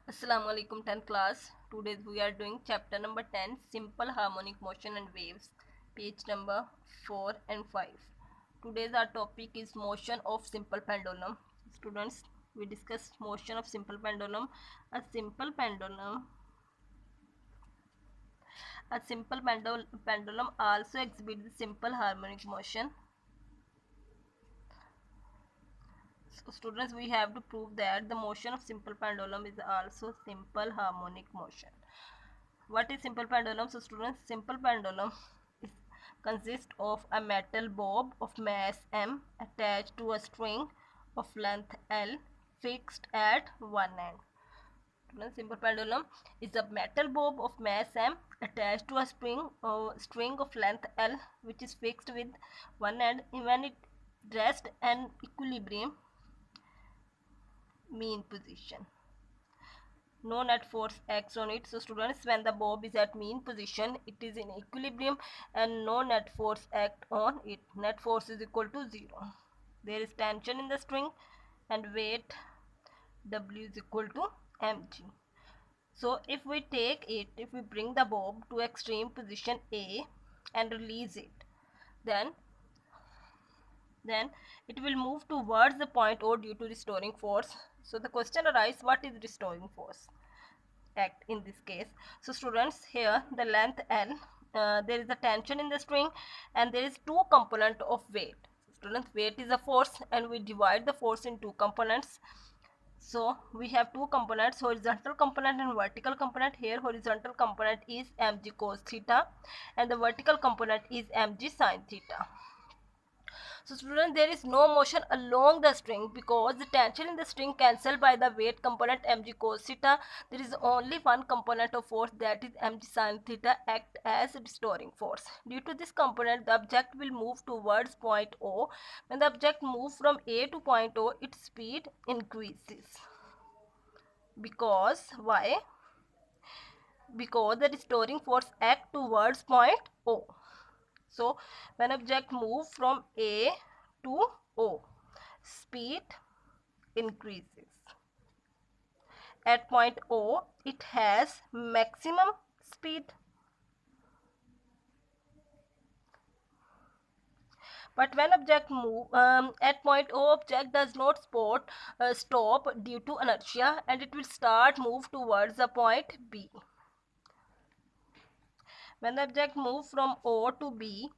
Assalamu alaikum 10th class. Today we are doing chapter number 10, simple harmonic motion and waves, page number 4 and 5. Today's our topic is motion of simple pendulum. Students, we discuss motion of simple pendulum. A simple pendulum pendulum also exhibits the simple harmonic motion. So students, we have to prove that the motion of simple pendulum is also simple harmonic motion. What is simple pendulum? So students, simple pendulum is consists of a metal bob of mass m attached to a string of length L fixed at one end. Students, simple pendulum is a metal bob of mass m attached to a string of length L which is fixed with one end when it rests an equilibrium mean position. No net force acts on it. So students, when the bob is at mean position, it is in equilibrium and no net force act on it. Net force is equal to 0. There is tension in the string and weight W is equal to mg. So if we bring the bob to extreme position A and release it, then it will move towards the point O due to restoring force. So the question arises, what is restoring force act in this case? So students, here the length L, there is a tension in the string and there is two component of weight. So students, weight is a force and we divide the force in two components. So we have two components, horizontal component and vertical component. Here horizontal component is mg cos theta and the vertical component is mg sin theta. So students, there is no motion along the string because the tension in the string cancelled by the weight component mg cos theta. There is only one component of force, that is mg sin theta, act as restoring force. Due to this component, the object will move towards point O. When the object moves from A to point O, its speed increases. Because why? Because the restoring force act towards point O. So when object move from A to O, speed increases. At point O, it has maximum speed. But when object move at point O, object does not stop due to inertia and it will start move towards the point B. When the object move from O to B,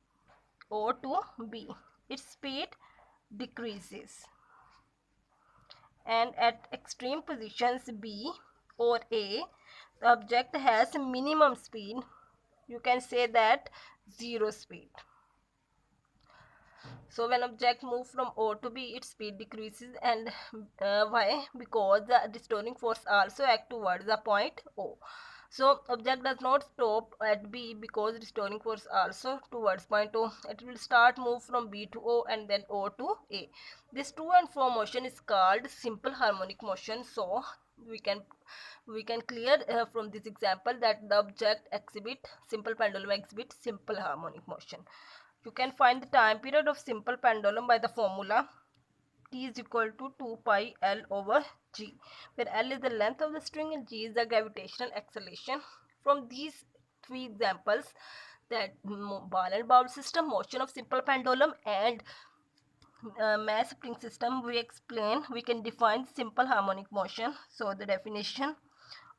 its speed decreases. And at extreme positions B or A, the object has minimum speed. You can say that zero speed. So when object move from O to B, its speed decreases. And why? Because the restoring force also act towards the point O. So object does not stop at B because restoring force also towards point O. It will start move from B to O and then O to A. This to and fro motion is called simple harmonic motion. So we can clear from this example that the object simple pendulum exhibit simple harmonic motion. You can find the time period of simple pendulum by the formula T is equal to 2 pi L over G, where L is the length of the string and G is the gravitational acceleration. From these three examples, that ball and bowl system, motion of simple pendulum, and mass spring system, we can define simple harmonic motion. So the definition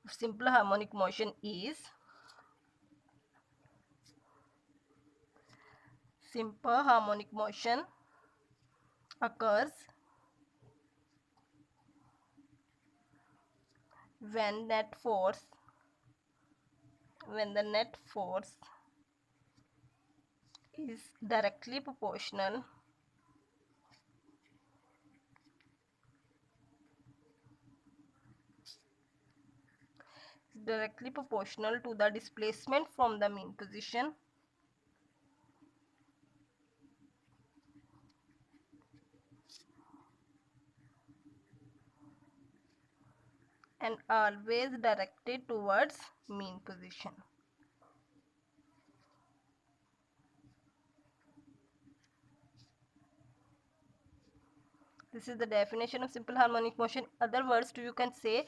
of simple harmonic motion is: simple harmonic motion occurs when the net force is directly proportional to the displacement from the mean position and always directed towards mean position. This is the definition of simple harmonic motion. Other words, you can say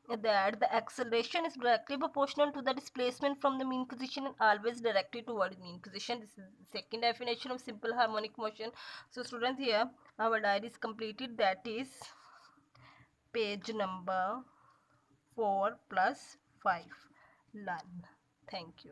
that the acceleration is directly proportional to the displacement from the mean position and always directed toward mean position. This is the second definition of simple harmonic motion. So students, here our diary is completed. That is page number 4 plus 5. Learn. Thank you.